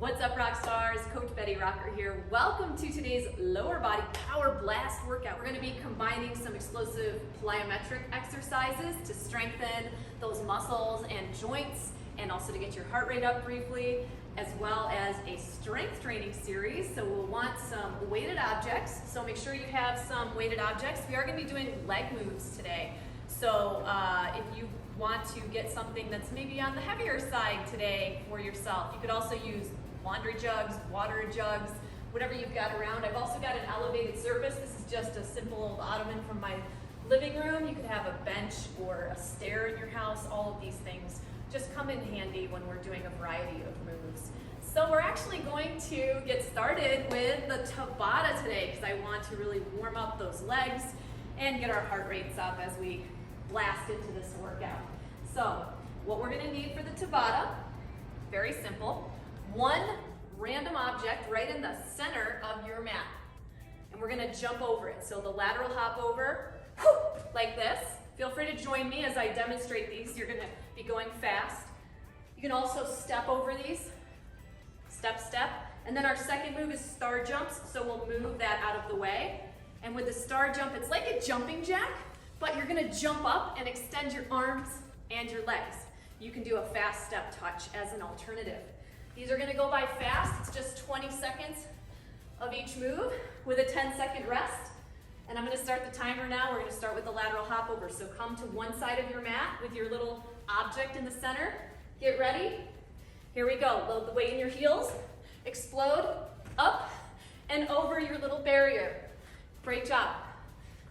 What's up, rock stars? Coach Betty Rocker here. Welcome to today's lower body power blast workout. We're going to be combining some explosive plyometric exercises to strengthen those muscles and joints, and also to get your heart rate up briefly, as well as a strength training series. So we'll want some weighted objects. So make sure you have some weighted objects. We are going to be doing leg moves today. So if you want to get something that's maybe on the heavier side today for yourself, you could also use laundry jugs, water jugs, whatever you've got around. I've also got an elevated surface. This is just a simple old ottoman from my living room. You could have a bench or a stair in your house. All of these things just come in handy when we're doing a variety of moves. So we're actually going to get started with the Tabata today because I want to really warm up those legs and get our heart rates up as we blast into this workout. So what we're going to need for the Tabata, very simple. One random object right in the center of your mat. And we're going to jump over it. So the lateral hop over, like this. Feel free to join me as I demonstrate these. You're going to be going fast. You can also step over these. Step, step. And then our second move is star jumps. So we'll move that out of the way. And with the star jump, it's like a jumping jack, but you're going to jump up and extend your arms and your legs. You can do a fast step touch as an alternative. These are going to go by fast. It's just 20 seconds of each move with a 10-second rest. And I'm going to start the timer now. We're going to start with the lateral hop over. So come to one side of your mat with your little object in the center. Get ready. Here we go. Load the weight in your heels. Explode up and over your little barrier. Great job.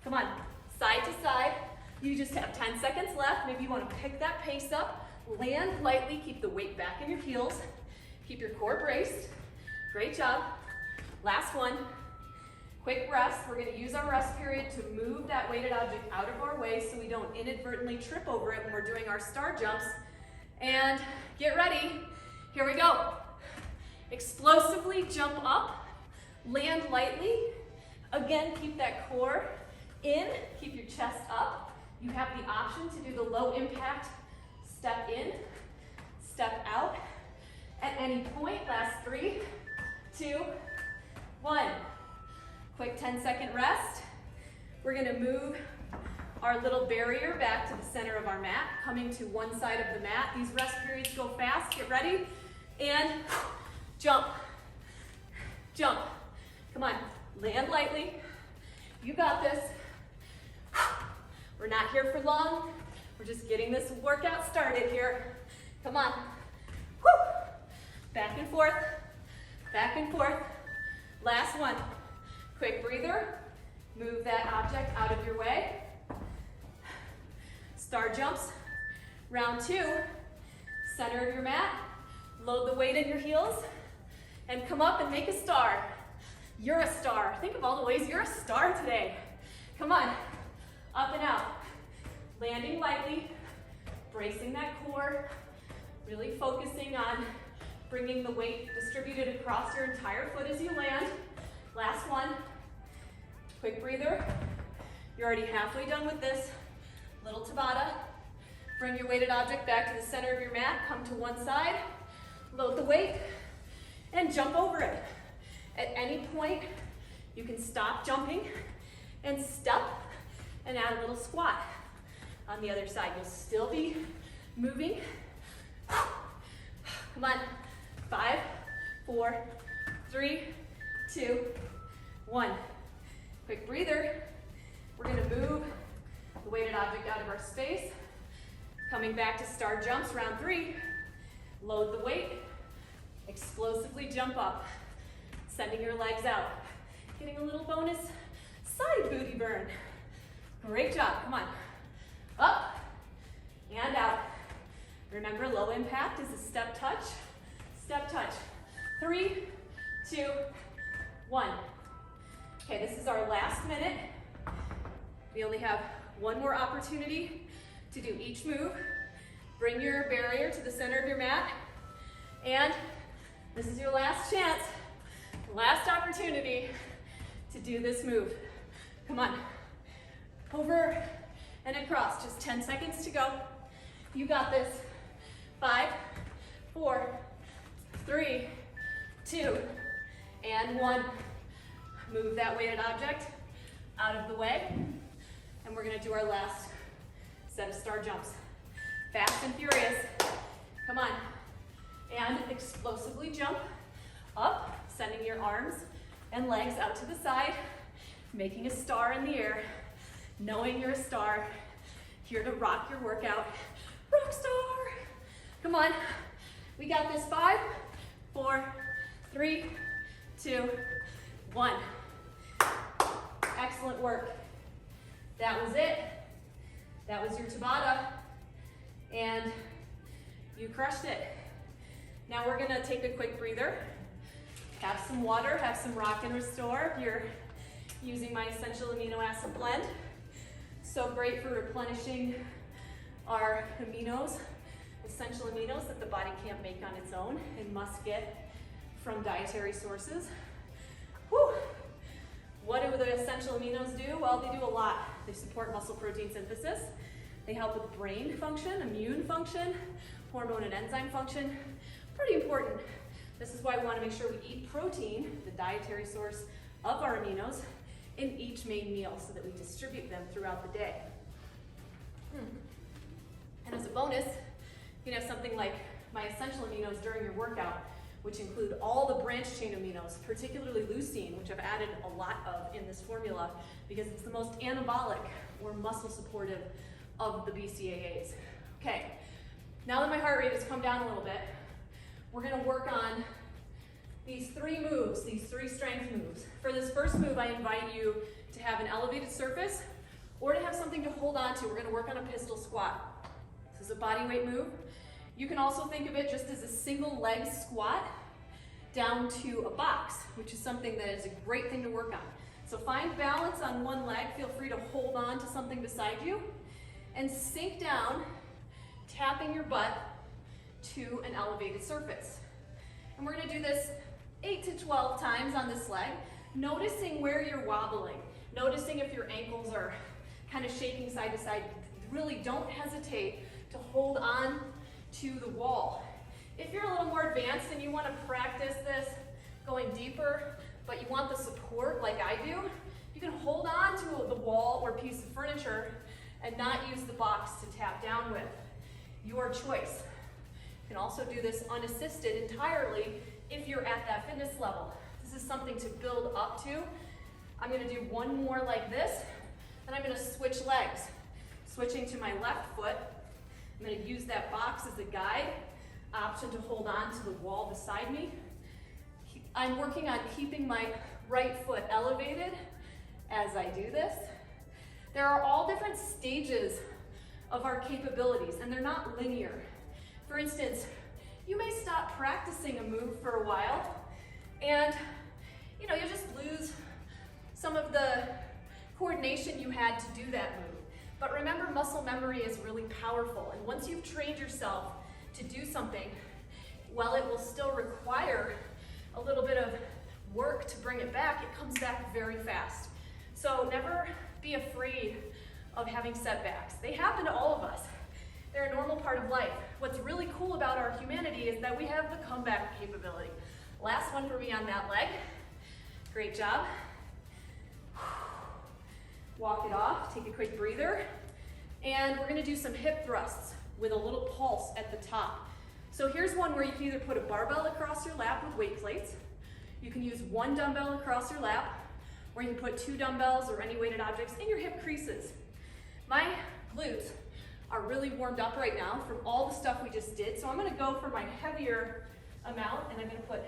Come on, side to side. You just have 10 seconds left. Maybe you want to pick that pace up. Land lightly. Keep the weight back in your heels. Keep your core braced. Great job. Last one. Quick rest. We're going to use our rest period to move that weighted object out of our way so we don't inadvertently trip over it when we're doing our star jumps. And get ready. Here we go. Explosively jump up. Land lightly. Again, keep that core in. Keep your chest up. You have the option to do the low impact step in, step out. At any point, last 3, 2, 1. Quick 10-second rest. We're going to move our little barrier back to the center of our mat, coming to one side of the mat. These rest periods go fast. Get ready. And jump. Jump. Come on. Land lightly. You got this. We're not here for long. We're just getting this workout started here. Come on. Woo. Back and forth, back and forth. Last one. Quick breather. Move that object out of your way. Star jumps. Round 2. Center of your mat. Load the weight in your heels. And come up and make a star. You're a star. Think of all the ways you're a star today. Come on. Up and out. Landing lightly. Bracing that core. Really focusing on bringing the weight distributed across your entire foot as you land. Last one. Quick breather. You're already halfway done with this. Little Tabata. Bring your weighted object back to the center of your mat. Come to one side. Load the weight and jump over it. At any point, you can stop jumping and step and add a little squat. On the other side, you'll still be moving. Come on. 5, 4, 3, 2, 1. Quick breather. We're going to move the weighted object out of our space. Coming back to star jumps, round 3. Load the weight. Explosively jump up. Sending your legs out. Getting a little bonus side booty burn. Great job. Come on. Up and out. Remember, low impact is a step touch. Step touch. 3, 2, 1. Okay, this is our last minute. We only have one more opportunity to do each move. Bring your barrier to the center of your mat. And this is your last chance, last opportunity to do this move. Come on. Over and across. Just 10 seconds to go. You got this. 5, 4, 3, 2, and 1. Move that weighted object out of the way, and we're gonna do our last set of star jumps. Fast and furious, come on. And explosively jump up, sending your arms and legs out to the side, making a star in the air, knowing you're a star, here to rock your workout. Rock star! Come on, we got this. 5, 4, 3, 2, 1. Excellent work. That was it. That was your Tabata, and you crushed it. Now we're gonna take a quick breather, have some water, have some rock and restore. If you're using my essential amino acid blend, so great for replenishing our aminos, essential aminos that the body can't make on its own and must get from dietary sources. Whew. What do the essential aminos do? Well, they do a lot. They support muscle protein synthesis. They help with brain function, immune function, hormone and enzyme function. Pretty important. This is why we want to make sure we eat protein, the dietary source of our aminos, in each main meal so that we distribute them throughout the day. And as a bonus, you can have something like my essential aminos during your workout, which include all the branched chain aminos, particularly leucine, which I've added a lot of in this formula because it's the most anabolic or muscle supportive of the BCAAs. Okay, now that my heart rate has come down a little bit, we're gonna work on these 3 moves, these 3 strength moves. For this first move, I invite you to have an elevated surface or to have something to hold on to. We're gonna work on a pistol squat. This is a body weight move. You can also think of it just as a single leg squat down to a box, which is something that is a great thing to work on. So find balance on one leg. Feel free to hold on to something beside you and sink down, tapping your butt to an elevated surface. And we're gonna do this 8 to 12 times on this leg, noticing where you're wobbling, noticing if your ankles are kind of shaking side to side. Really don't hesitate to hold on to the wall. If you're a little more advanced and you want to practice this going deeper, but you want the support like I do, you can hold on to the wall or piece of furniture and not use the box to tap down with. Your choice. You can also do this unassisted entirely if you're at that fitness level. This is something to build up to. I'm going to do one more like this, and I'm going to switch legs. Switching to my left foot, I'm going to use that box as a guide, option to hold on to the wall beside me. I'm working on keeping my right foot elevated as I do this. There are all different stages of our capabilities, and they're not linear. For instance, you may stop practicing a move for a while, and you just lose some of the coordination you had to do that move. But remember, muscle memory is really powerful, and once you've trained yourself to do something, while it will still require a little bit of work to bring it back, it comes back very fast. So never be afraid of having setbacks. They happen to all of us. They're a normal part of life. What's really cool about our humanity is that we have the comeback capability. Last one for me on that leg. Great job. Walk it off, take a quick breather, and we're gonna do some hip thrusts with a little pulse at the top. So here's one where you can either put a barbell across your lap with weight plates, you can use 1 dumbbell across your lap, or you can put 2 dumbbells or any weighted objects in your hip creases. My glutes are really warmed up right now from all the stuff we just did, so I'm gonna go for my heavier amount, and I'm gonna put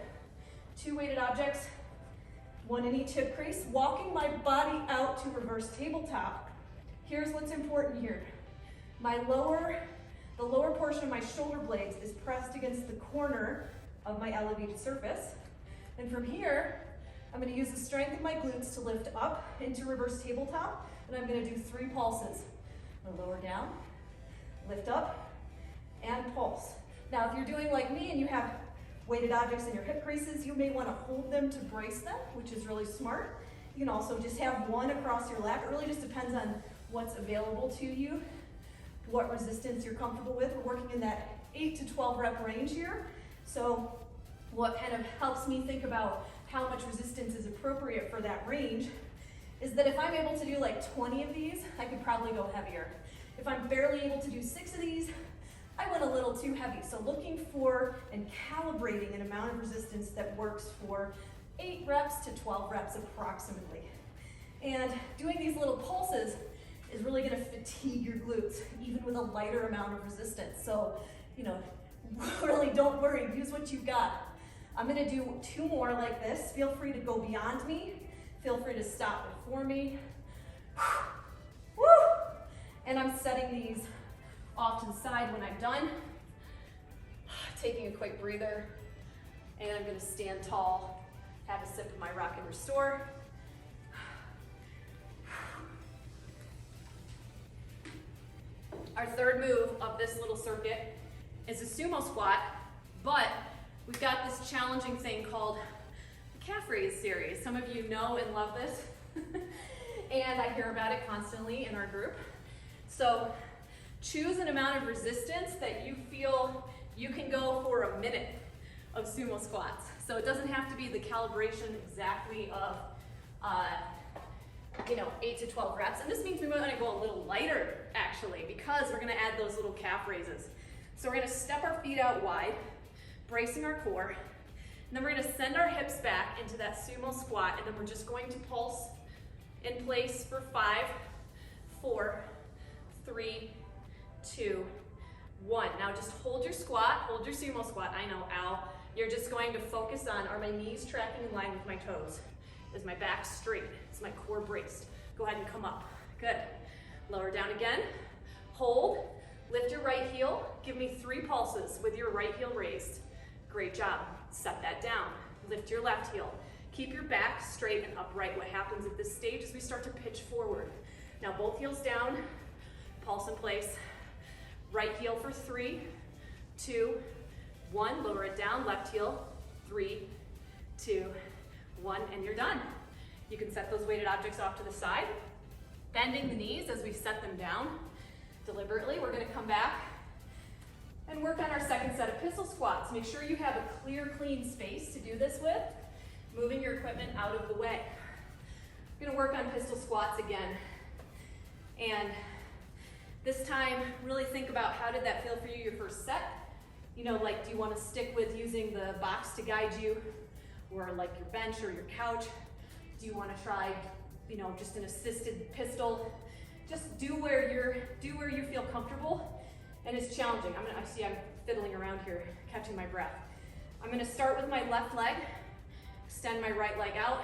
2 weighted objects, 1 in each hip crease, walking my body out to reverse tabletop. Here's what's important here. The lower portion of my shoulder blades is pressed against the corner of my elevated surface. And from here, I'm gonna use the strength of my glutes to lift up into reverse tabletop, and I'm gonna do 3 pulses. I'm gonna lower down, lift up, and pulse. Now, if you're doing like me and you have weighted objects in your hip creases, you may want to hold them to brace them, which is really smart. You can also just have 1 across your lap. It really just depends on what's available to you, what resistance you're comfortable with. We're working in that 8 to 12 rep range here. So what kind of helps me think about how much resistance is appropriate for that range is that if I'm able to do like 20 of these, I could probably go heavier. If I'm barely able to do 6 of these, I went a little too heavy. So looking for and calibrating an amount of resistance that works for 8 reps to 12 reps approximately. And doing these little pulses is really gonna fatigue your glutes, even with a lighter amount of resistance. So, you know, really don't worry, use what you've got. I'm gonna do 2 more like this. Feel free to go beyond me. Feel free to stop before me. Woo! And I'm setting these off to the side when I'm done. Taking a quick breather. And I'm gonna stand tall, have a sip of my Rock and Restore. Our third move of this little circuit is a sumo squat, but we've got this challenging thing called the calf raise series. Some of you know and love this, and I hear about it constantly in our group. So choose an amount of resistance that you feel you can go for a minute of sumo squats. So it doesn't have to be the calibration exactly of 8 to 12 reps. And this means we want to go a little lighter actually, because we're gonna add those little calf raises. So we're gonna step our feet out wide, bracing our core, and then we're gonna send our hips back into that sumo squat, and then we're just going to pulse in place for 5, 4, 3, 2, 1. Now just hold your squat, hold your sumo squat. I know, ow. You're just going to focus on, are my knees tracking in line with my toes? Is my back straight? Is my core braced? Go ahead and come up. Good. Lower down again. Hold. Lift your right heel. Give me 3 pulses with your right heel raised. Great job. Set that down. Lift your left heel. Keep your back straight and upright. What happens at this stage is we start to pitch forward. Now both heels down. Pulse in place. Right heel for 3, 2, 1. Lower it down. Left heel. 3, 2, 1, and you're done. You can set those weighted objects off to the side. Bending the knees as we set them down. Deliberately, we're gonna come back and work on our second set of pistol squats. Make sure you have a clear, clean space to do this with, moving your equipment out of the way. We're gonna work on pistol squats again. And this time, really think about how did that feel for you your first set? You know, like, do you wanna stick with using the box to guide you, or like your bench or your couch? Do you wanna try, just an assisted pistol? Just do where you feel comfortable, and it's challenging. I see I'm fiddling around here, catching my breath. I'm gonna start with my left leg, extend my right leg out,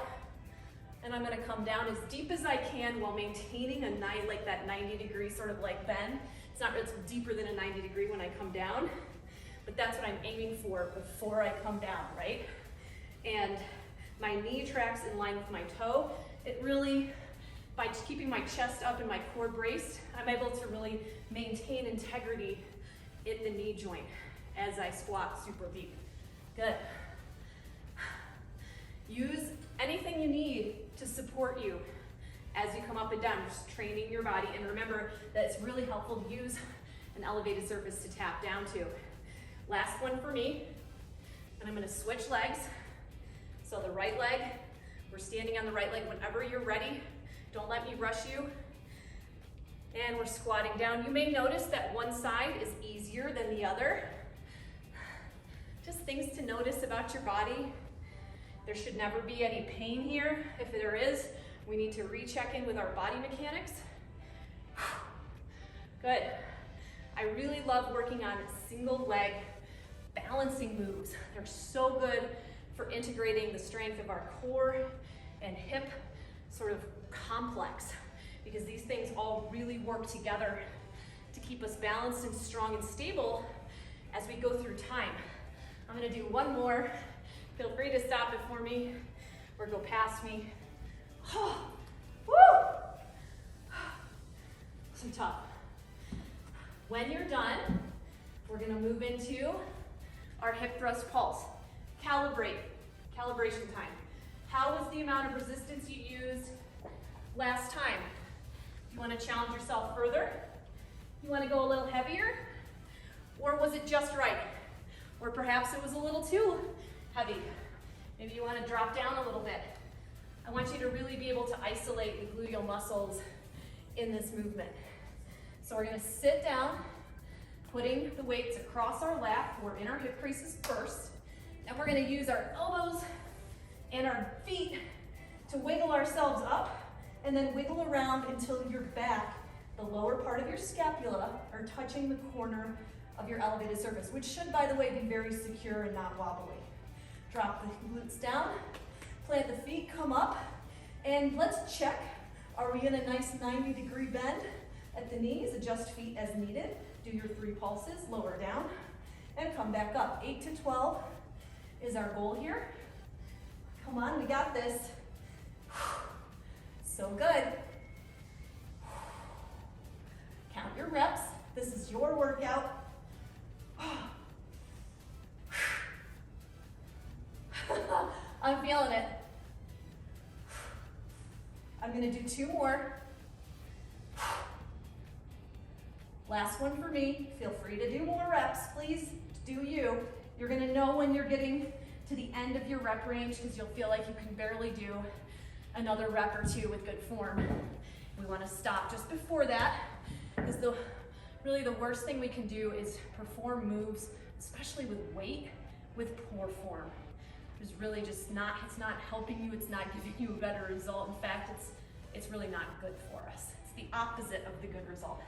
and I'm gonna come down as deep as I can while maintaining that 90-degree sort of like bend. It's deeper than a 90-degree when I come down, but that's what I'm aiming for before I come down, right? And my knee tracks in line with my toe. It really, by keeping my chest up and my core braced, I'm able to really maintain integrity in the knee joint as I squat super deep. Good. Use anything you need to support you as you come up and down, just training your body. And remember that it's really helpful to use an elevated surface to tap down to. Last one for me, and I'm gonna switch legs. So the right leg, we're standing on the right leg whenever you're ready. Don't let me rush you. And we're squatting down. You may notice that one side is easier than the other. Just things to notice about your body. There should never be any pain here. If there is, we need to recheck in with our body mechanics. Good. I really love working on single leg balancing moves. They're so good for integrating the strength of our core and hip sort of complex, because these things all really work together to keep us balanced and strong and stable as we go through time. I'm gonna do one more. Feel free to stop before me or go past me. Oh, woo! So tough. When you're done, we're gonna move into our hip thrust pulse. Calibration time. How was the amount of resistance you used last time? You want to challenge yourself further? You want to go a little heavier? Or was it just right? Or perhaps it was a little too heavy. Maybe you want to drop down a little bit. I want you to really be able to isolate the gluteal muscles in this movement. So we're going to sit down, putting the weights across our lap. We're in our hip creases first. And we're going to use our elbows and our feet to wiggle ourselves up and then wiggle around until your back, the lower part of your scapula, are touching the corner of your elevated surface, which should, by the way, be very secure and not wobbly. Drop the glutes down, plant the feet, come up, and let's check. Are we in a nice 90-degree bend at the knees? Adjust feet as needed. Do your 3 pulses, lower down, and come back up. 8 to 12 is our goal here. Come on, we got this. So good. Count your reps. This is your workout. I'm feeling it. I'm gonna do 2 more. Last one for me. Feel free to do more reps, please. Do you. You're gonna know when you're getting to the end of your rep range because you'll feel like you can barely do another rep or 2 with good form. We wanna stop just before that because really the worst thing we can do is perform moves, especially with weight, with poor form. It's really just not, it's not helping you, it's not giving you a better result. In fact, it's really not good for us. It's the opposite of the good result.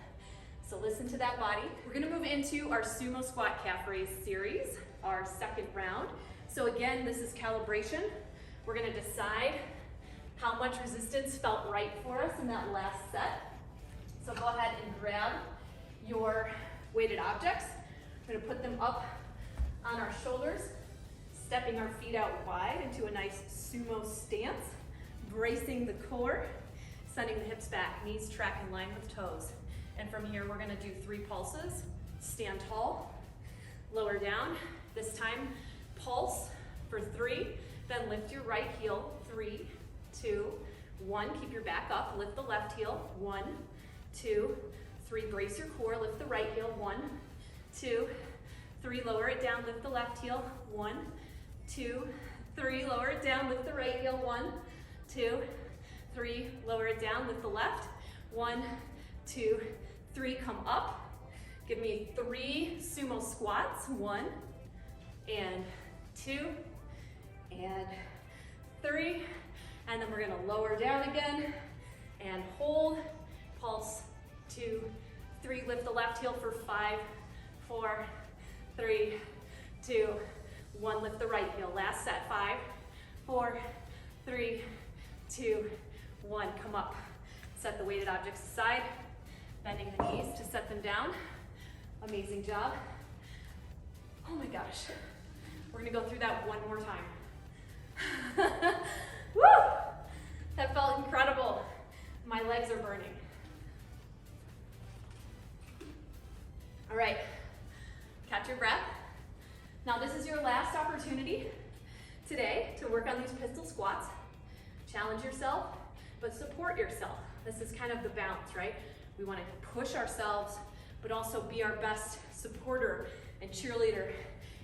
So listen to that body. We're gonna move into our Sumo Squat Calf Raise series, our 2nd round. So again, this is calibration. We're gonna decide how much resistance felt right for us in that last set. So go ahead and grab your weighted objects. We're gonna put them up on our shoulders, stepping our feet out wide into a nice sumo stance, bracing the core, sending the hips back, knees track in line with toes. And from here, we're gonna do 3 pulses. Stand tall, lower down. This time, pulse for 3, then lift your right heel. 3, 2, 1. Keep your back up, lift the left heel. 1, 2, 3. Brace your core, lift the right heel. 1, 2, 3. Lower it down, lift the left heel. 1, 2, 3. Lower it down, lift the right heel. 1, 2, 3. Lower it down, lift the left. 1, 2, 3. Come up. Give me 3 sumo squats. 1 and 2 and 3. And then we're gonna lower down again and hold. Pulse. 2, 3. Lift the left heel for 5, 4, 3, 2, 1. Lift the right heel. Last set. 5, 4, 3, 2, 1. Come up. Set the weighted objects aside. Bending the knees to set them down. Amazing job. Oh my gosh. We're gonna go through that one more time. Woo! That felt incredible. My legs are burning. All right, catch your breath. Now this is your last opportunity today to work on these pistol squats. Challenge yourself, but support yourself. This is kind of the balance, right? We want to push ourselves, but also be our best supporter and cheerleader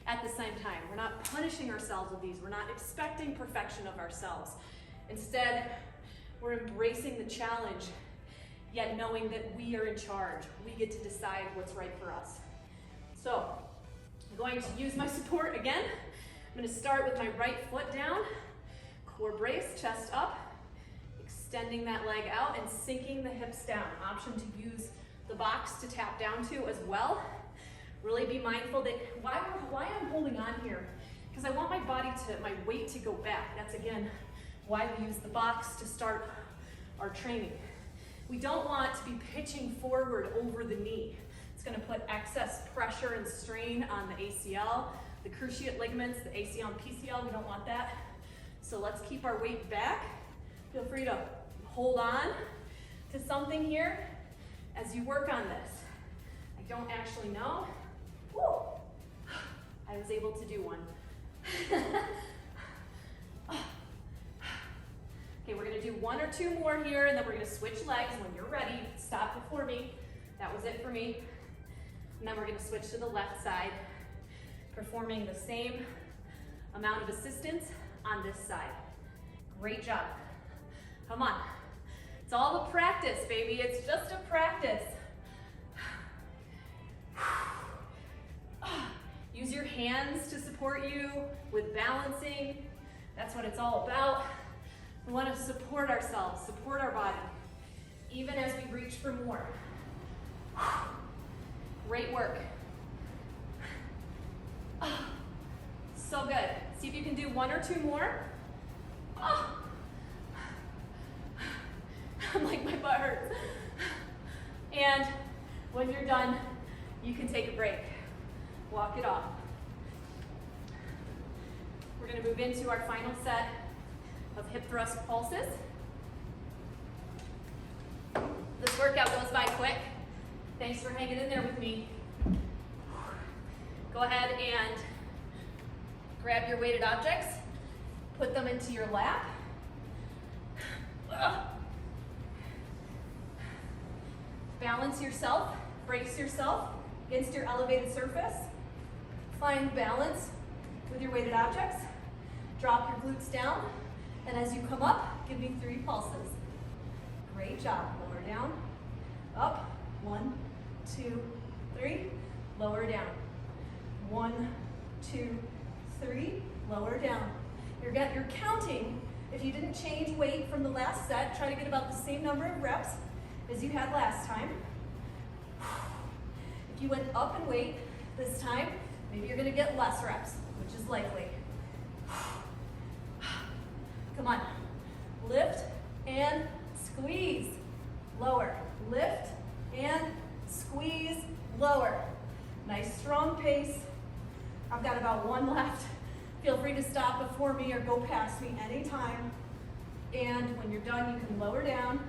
at the same time. We're not punishing ourselves with these. We're not expecting perfection of ourselves. Instead, we're embracing the challenge, yet knowing that we are in charge. We get to decide what's right for us. So, I'm going to use my support again. I'm going to start with my right foot down, core brace, chest up, extending that leg out and sinking the hips down. Option to use the box to tap down to as well. Really be mindful that why I'm holding on here, because I want my weight to go back. That's again why we use the box to start our training. We don't want to be pitching forward over the knee. It's going to put excess pressure and strain on the ACL, the cruciate ligaments, the ACL and PCL. We don't want that. So let's keep our weight back. Feel free to hold on to something here as you work on this. I don't actually know. Woo! I was able to do one. Okay, we're gonna do 1 or 2 more here, and then we're gonna switch legs. When you're ready, stop before me. That was it for me. And then we're gonna switch to the left side, performing the same amount of assistance on this side. Great job. Come on. It's all a practice, baby. It's just a practice. Use your hands to support you with balancing. That's what it's all about. We want to support ourselves, support our body, even as we reach for more. Great work. So good. See if you can do one or two more. I'm like, my butt hurts. And when you're done, you can take a break. Walk it off. We're going to move into our final set of hip thrust pulses. This workout goes by quick. Thanks for hanging in there with me. Go ahead and grab your weighted objects, put them into your lap. Balance yourself, brace yourself against your elevated surface. Find balance with your weighted objects. Drop your glutes down, and as you come up, give me 3 pulses. Great job. Lower down, up, 1, 2, 3, lower down. 1, 2, 3, lower down. You're counting. If you didn't change weight from the last set, try to get about the same number of reps as you had last time. If you went up in weight this time, maybe you're gonna get less reps, which is likely. Come on, lift and squeeze, lower. Lift and squeeze, lower. Nice strong pace. I've got about 1 left. Feel free to stop before me or go past me anytime. And when you're done, you can lower down.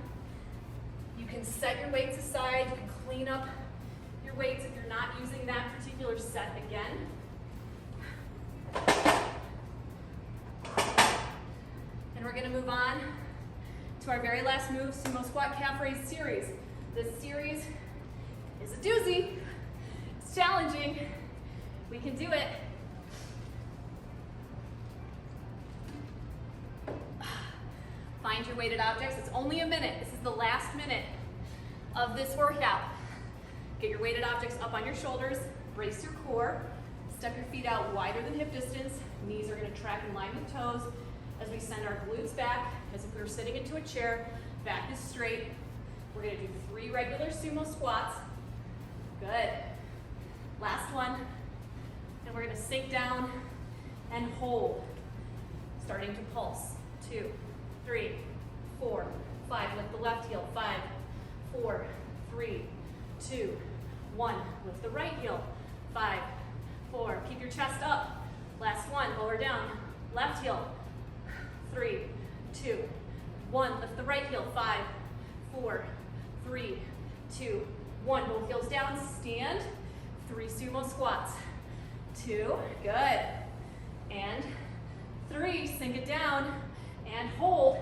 You can set your weights aside. You can clean up your weights if you're not using that particular set again. And we're gonna move on to our very last move, Sumo Squat Calf Raise series. This series is a doozy. It's challenging. We can do it. Find your weighted objects. It's only a minute. This is the last minute of this workout. Get your weighted objects up on your shoulders. Brace your core. Step your feet out wider than hip distance. Knees are going to track in line with toes as we send our glutes back as if we were sitting into a chair. Back is straight. We're going to do 3 regular sumo squats. Good. Last one. And we're going to sink down and hold. Starting to pulse. 2, 3, 4, 5. Lift the left heel. 5, 4, 3, 2, 1. Lift the right heel. 5, 4. Keep your chest up. Last one. Lower down. Left heel. 3, 2, 1. Lift the right heel. 5, 4, 3, 2, 1. Both heels down. Stand. 3 sumo squats. 2. Good. And 3. Sink it down. And hold.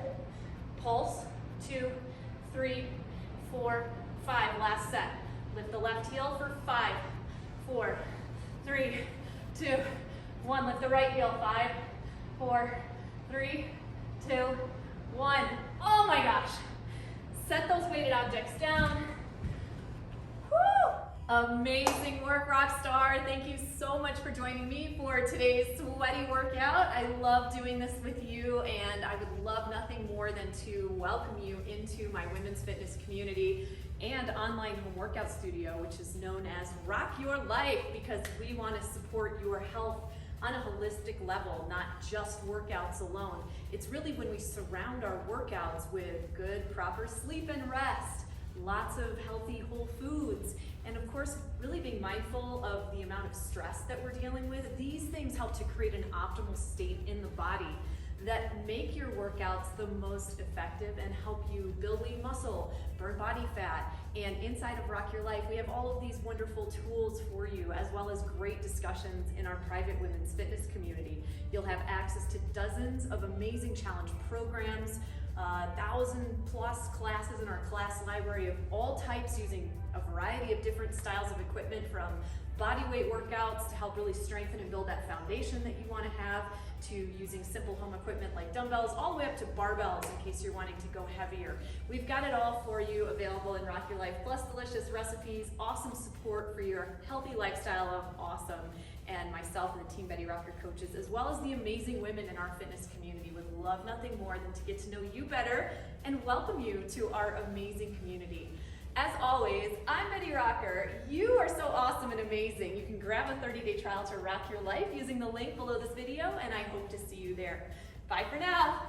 Pulse. 2, 3, 4, 5. Last set. Lift the left heel for 5, 4, 3, 2, 1. Lift the right heel. 5, 4, 3, 2, 1. Oh my gosh. Set those weighted objects down. Woo! Amazing work, rock star. Thank you so much for joining me for today's sweaty workout. I love doing this with you, and I would love nothing more than to welcome you into my women's fitness community and online home workout studio, which is known as Rock Your Life, because we want to support your health on a holistic level, not just workouts alone. It's really when we surround our workouts with good, proper sleep and rest, lots of healthy whole foods, and of course, really being mindful of the amount of stress that we're dealing with. These things help to create an optimal state in the body that make your workouts the most effective and help you build lean muscle, burn body fat. And inside of Rock Your Life, we have all of these wonderful tools for you, as well as great discussions in our private women's fitness community. You'll have access to dozens of amazing challenge programs, 1,000+ classes in our class library of all types, using a variety of different styles of equipment, from body weight workouts to help really strengthen and build that foundation that you want to have, to using simple home equipment like dumbbells, all the way up to barbells in case you're wanting to go heavier. We've got it all for you available in Rock Your Life, plus delicious recipes, awesome support for your healthy lifestyle of awesome, and myself and the Team Betty Rocker coaches, as well as the amazing women in our fitness community, would love nothing more than to get to know you better and welcome you to our amazing community. As always, I'm Betty Rocker. You are so awesome and amazing. You can grab a 30-day trial to rock your life using the link below this video, and I hope to see you there. Bye for now.